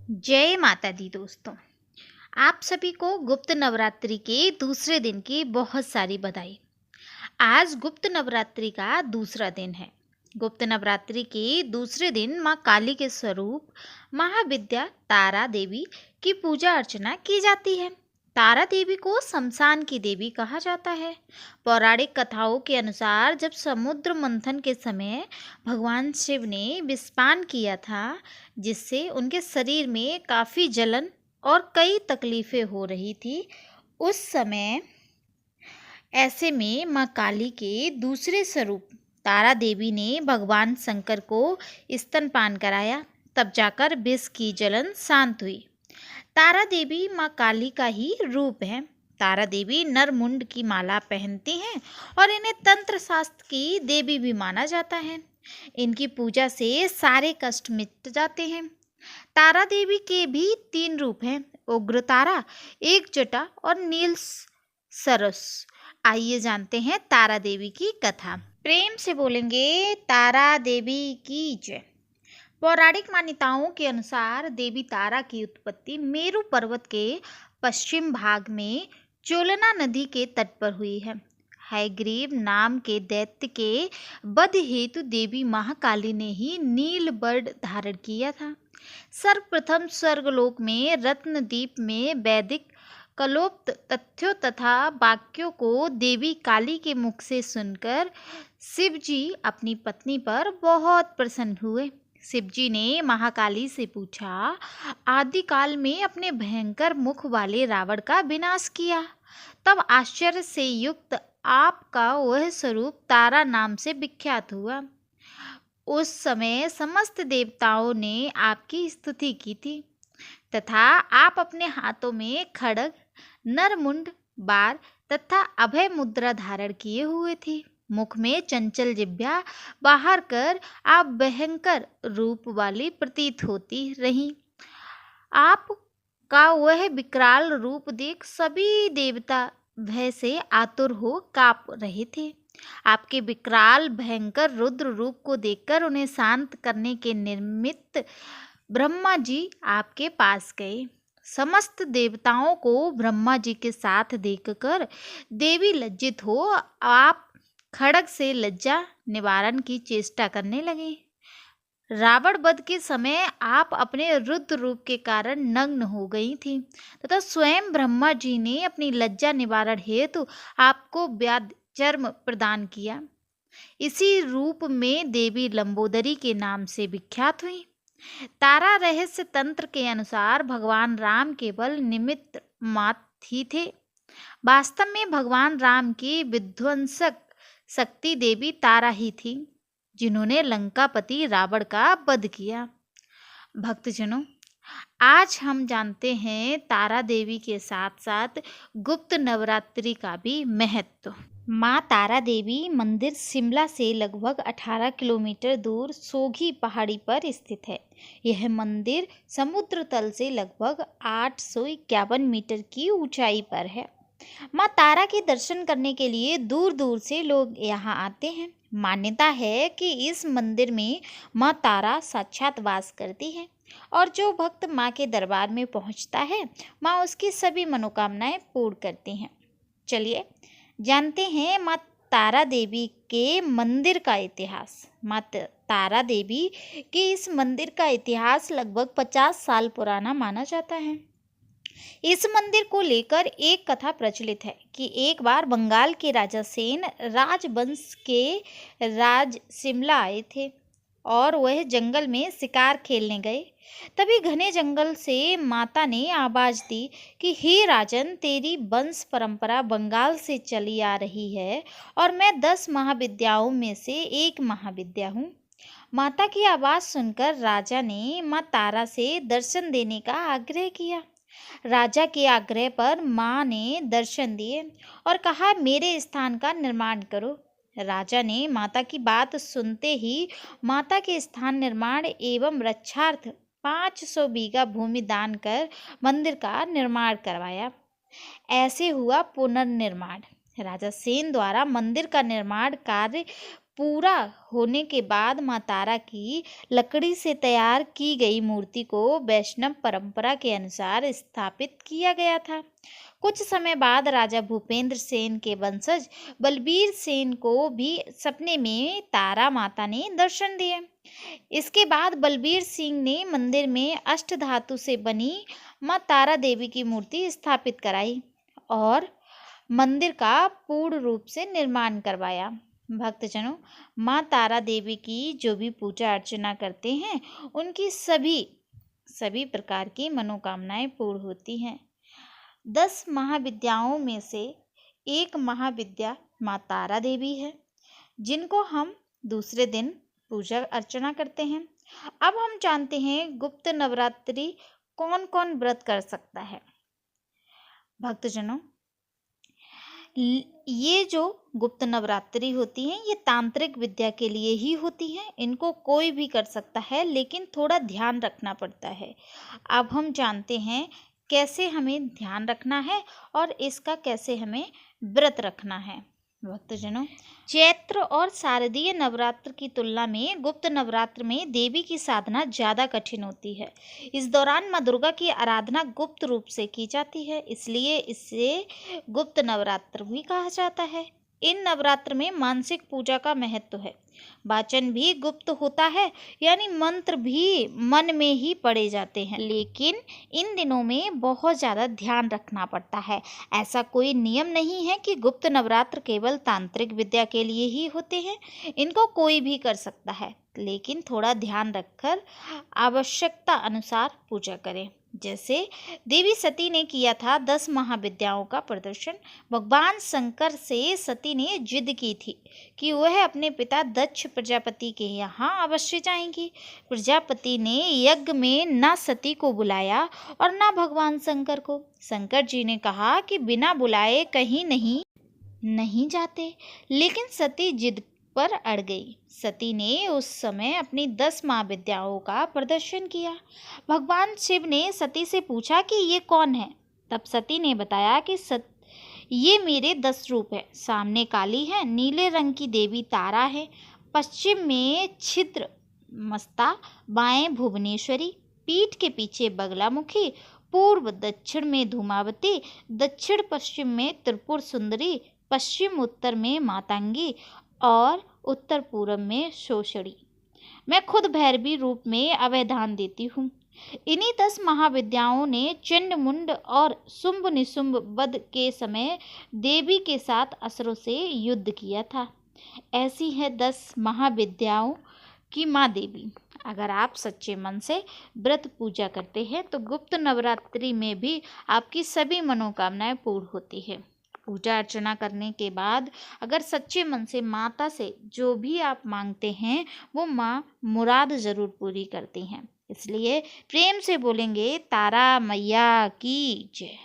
जय माता दी दोस्तों। आप सभी को गुप्त नवरात्रि के दूसरे दिन की बहुत सारी बधाई। आज गुप्त नवरात्रि का दूसरा दिन है। गुप्त नवरात्रि के दूसरे दिन माँ काली के स्वरूप महाविद्या तारा देवी की पूजा अर्चना की जाती है। तारा देवी को शमशान की देवी कहा जाता है। पौराणिक कथाओं के अनुसार जब समुद्र मंथन के समय भगवान शिव ने विषपान किया था, जिससे उनके शरीर में काफ़ी जलन और कई तकलीफ़ें हो रही थी, उस समय ऐसे में माँ काली के दूसरे स्वरूप तारा देवी ने भगवान शंकर को स्तनपान कराया। तब जाकर विष की जलन शांत हुई। तारा देवी माँ काली का ही रूप है। तारा देवी नर मुंड की माला पहनती हैं और इन्हें तंत्र शास्त्र की देवी भी माना जाता है। इनकी पूजा से सारे कष्ट मिट जाते हैं। तारा देवी के भी तीन रूप हैं, उग्र तारा, एक जटा और नील सरस। आइए जानते हैं तारा देवी की कथा। प्रेम से बोलेंगे तारा देवी की जय। पौराणिक मान्यताओं के अनुसार देवी तारा की उत्पत्ति मेरु पर्वत के पश्चिम भाग में चोलना नदी के तट पर हुई है। हयग्रीव नाम के दैत्य के वध हेतु देवी महाकाली ने ही नील वर्ण धारण किया था। सर्वप्रथम स्वर्गलोक में रत्नदीप में वैदिक कलोक्त तथ्यों तथा वाक्यों को देवी काली के मुख से सुनकर शिवजी अपनी पत्नी पर बहुत प्रसन्न हुए। शिवजी ने महाकाली से पूछा, आदिकाल में अपने भयंकर मुख वाले रावण का विनाश किया, तब आश्चर्य से युक्त आपका वह स्वरूप तारा नाम से विख्यात हुआ। उस समय समस्त देवताओं ने आपकी स्तुति की थी तथा आप अपने हाथों में खड्ग, नरमुंड, बार तथा अभय मुद्रा धारण किए हुए थे। मुख में चंचल जिह्वा बाहर कर आप भयंकर रूप वाली प्रतीत होती रही। आप का वह विकराल रूप देख सभी देवता भय से आतुर हो कांप रहे थे। आपके विकराल भयंकर रुद्र रूप को देखकर उन्हें शांत करने के निमित्त ब्रह्मा जी आपके पास गए। समस्त देवताओं को ब्रह्मा जी के साथ देखकर देवी लज्जित हो आप खड्ग से लज्जा निवारण की चेष्टा करने लगे। रावण वध के समय आप अपने रुद्र रूप के कारण नग्न हो गई थी तथा स्वयं ब्रह्मा जी ने अपनी लज्जा निवारण हेतु आपको व्याधचर्म प्रदान किया। इसी रूप में देवी लंबोदरी के नाम से विख्यात हुई। तारा रहस्य तंत्र के अनुसार भगवान राम केवल निमित्त मात्र ही थे। वास्तव में भगवान राम की विध्वंसक शक्ति देवी तारा ही थी, जिन्होंने लंकापति रावण का वध किया। भक्तजनों, आज हम जानते हैं तारा देवी के साथ साथ गुप्त नवरात्रि का भी महत्व। माँ तारा देवी मंदिर शिमला से लगभग 18 किलोमीटर दूर सोगी पहाड़ी पर स्थित है। यह मंदिर समुद्र तल से लगभग 851 मीटर की ऊंचाई पर है। माँ तारा के दर्शन करने के लिए दूर दूर से लोग यहाँ आते हैं। मान्यता है कि इस मंदिर में माँ तारा साक्षात वास करती है और जो भक्त माँ के दरबार में पहुँचता है, माँ उसकी सभी मनोकामनाएं पूर्ण करती हैं। चलिए जानते हैं माँ तारा देवी के मंदिर का इतिहास। माँ तारा देवी के इस मंदिर का इतिहास लगभग 50 साल पुराना माना जाता है। इस मंदिर को लेकर एक कथा प्रचलित है कि एक बार बंगाल के राजा सेन राजवंश के राज शिमला आए थे और वह जंगल में शिकार खेलने गए। तभी घने जंगल से माता ने आवाज दी कि हे राजन, तेरी वंश परंपरा बंगाल से चली आ रही है और मैं 10 महाविद्याओं में से एक महाविद्या हूँ। माता की आवाज़ सुनकर राजा ने माँ तारा से दर्शन देने का आग्रह किया। राजा के आग्रह पर माँ ने दर्शन दिए और कहा, मेरे स्थान का निर्माण करो। राजा ने माता की बात सुनते ही माता के स्थान निर्माण एवं रक्षार्थ 500 बीघा भूमि दान कर मंदिर का निर्माण करवाया। ऐसे हुआ पुनर्निर्माण। राजा सेन द्वारा मंदिर का निर्माण कार्य पूरा होने के बाद माँ तारा की लकड़ी से तैयार की गई मूर्ति को वैष्णव परंपरा के अनुसार स्थापित किया गया था। कुछ समय बाद राजा भूपेंद्र सेन के वंशज बलबीर सेन को भी सपने में तारा माता ने दर्शन दिए। इसके बाद बलबीर सिंह ने मंदिर में अष्टधातु से बनी माँ तारा देवी की मूर्ति स्थापित कराई और मंदिर का पूर्ण रूप से निर्माण करवाया। भक्तजनों, माँ तारा देवी की जो भी पूजा अर्चना करते हैं उनकी सभी प्रकार की मनोकामनाएं पूर्ण होती हैं। 10 महाविद्याओं में से एक महाविद्या माँ तारा देवी है, जिनको हम दूसरे दिन पूजा अर्चना करते हैं। अब हम जानते हैं गुप्त नवरात्रि कौन कौन व्रत कर सकता है। भक्तजनों, ये जो गुप्त नवरात्रि होती हैं ये तांत्रिक विद्या के लिए ही होती हैं। इनको कोई भी कर सकता है, लेकिन थोड़ा ध्यान रखना पड़ता है। अब हम जानते हैं कैसे हमें ध्यान रखना है और इसका कैसे हमें व्रत रखना है। भक्तजनों, चैत्र और शारदीय नवरात्र की तुलना में गुप्त नवरात्र में देवी की साधना ज़्यादा कठिन होती है। इस दौरान माँ दुर्गा की आराधना गुप्त रूप से की जाती है, इसलिए इसे गुप्त नवरात्र भी कहा जाता है। इन नवरात्र में मानसिक पूजा का महत्व है। वाचन भी गुप्त होता है, यानी मंत्र भी मन में ही पढ़े जाते हैं, लेकिन इन दिनों में बहुत ज़्यादा ध्यान रखना पड़ता है। ऐसा कोई नियम नहीं है कि गुप्त नवरात्र केवल तांत्रिक विद्या के लिए ही होते हैं। इनको कोई भी कर सकता है, लेकिन थोड़ा ध्यान रखकर आवश्यकता अनुसार पूजा करें। जैसे देवी सती ने किया था 10 महाविद्याओं का प्रदर्शन। भगवान शंकर से सती ने जिद की थी कि वह अपने पिता दक्ष प्रजापति के यहाँ अवश्य जाएंगी। प्रजापति ने यज्ञ में न सती को बुलाया और न भगवान शंकर को। शंकर जी ने कहा कि बिना बुलाए कहीं नहीं जाते, लेकिन सती जिद पर अड़ गई। सती ने उस समय अपनी 10 महाविद्याओं का प्रदर्शन किया। भगवान शिव ने सती से पूछा कि ये कौन है। तब सती ने बताया कि ये मेरे 10 रूप है। सामने काली है, नीले रंग की देवी तारा है, पश्चिम में छिद्र मस्ता, बाएं भुवनेश्वरी, पीठ के पीछे बगलामुखी, पूर्व दक्षिण में धूमावती, दक्षिण पश्चिम में त्रिपुर सुंदरी, पश्चिम उत्तर में मातंगी और उत्तर पूर्व में शोषणी। मैं खुद भैरवी रूप में अवैधान देती हूँ। इन्हीं 10 महाविद्याओं ने चंड मुंड और शुंभ निशुंभ वध के समय देवी के साथ असुरों से युद्ध किया था। ऐसी है 10 महाविद्याओं की माँ देवी। अगर आप सच्चे मन से व्रत पूजा करते हैं तो गुप्त नवरात्रि में भी आपकी सभी मनोकामनाएं पूर्ण होती है। पूजा अर्चना करने के बाद अगर सच्चे मन से माता से जो भी आप मांगते हैं वो माँ मुराद ज़रूर पूरी करती हैं। इसलिए प्रेम से बोलेंगे तारा मैया की जय।